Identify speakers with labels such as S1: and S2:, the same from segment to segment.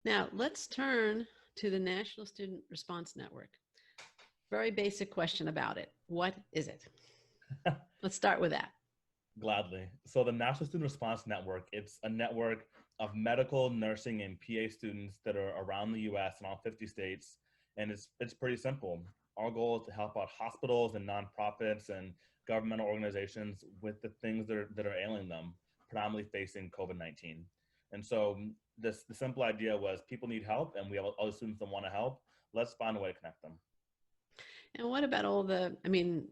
S1: Now, let's turn to the National Student Response Network. Very basic question about it. What is it? Let's start with that.
S2: Gladly. So the National Student Response Network, it's a network of medical, nursing, and PA students that are around the US and all 50 states. And it's pretty simple. Our goal is to help out hospitals and nonprofits and governmental organizations with the things that are ailing them, predominantly facing COVID-19. And so the simple idea was people need help and we have all the students that want to help. Let's find a way to connect them.
S1: And what about all the, I mean,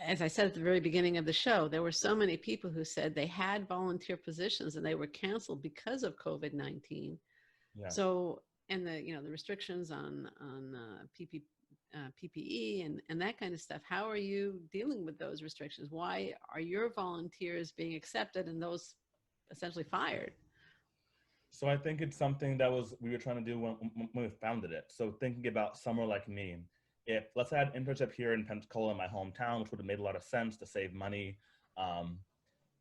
S1: as I said at the very beginning of the show, there were so many people who said they had volunteer positions and they were canceled because of COVID-19.
S2: Yes.
S1: So, and the restrictions on PPE and that kind of stuff. How are you dealing with those restrictions? Why are your volunteers being accepted and those essentially fired?
S2: So I think it's something that we were trying to do when we founded it. So thinking about somewhere like me, if let's say I had an internship here in Pensacola, my hometown, which would have made a lot of sense to save money. Um,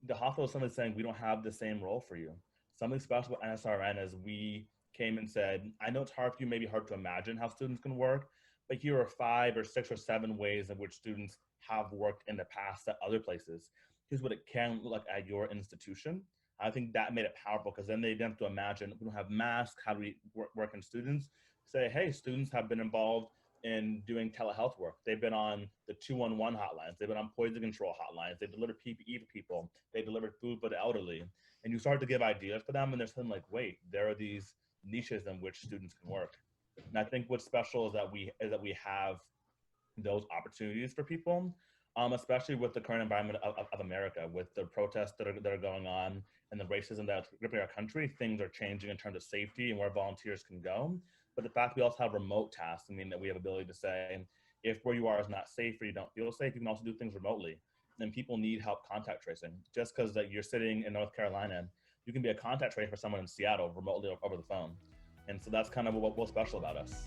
S2: the hospital is simply saying we don't have the same role for you. Something special about NSRN is we came and said, I know it's hard for you, maybe hard to imagine how students can work, but here are 5 or 6 or 7 ways in which students have worked in the past at other places. Here's what it can look like at your institution. I think that made it powerful because then they didn't have to imagine we don't have masks. How do we work in students? Say, hey, students have been involved in doing telehealth work. They've been on the 211 hotlines. They've been on poison control hotlines. They delivered PPE for people. They delivered food for the elderly. And you start to give ideas for them, and they're saying like, wait, there are these niches in which students can work. And I think what's special is that we have those opportunities for people, especially with the current environment of America, with the protests that are going on and the racism that's gripping our country. Things are changing in terms of safety and where volunteers can go. But the fact we also have remote tasks, I mean, that we have ability to say, if where you are is not safe or you don't feel safe, you can also do things remotely. And people need help contact tracing. Just because that you're sitting in North Carolina, you can be a contact tracer for someone in Seattle remotely over the phone. And so that's kind of what's special about us.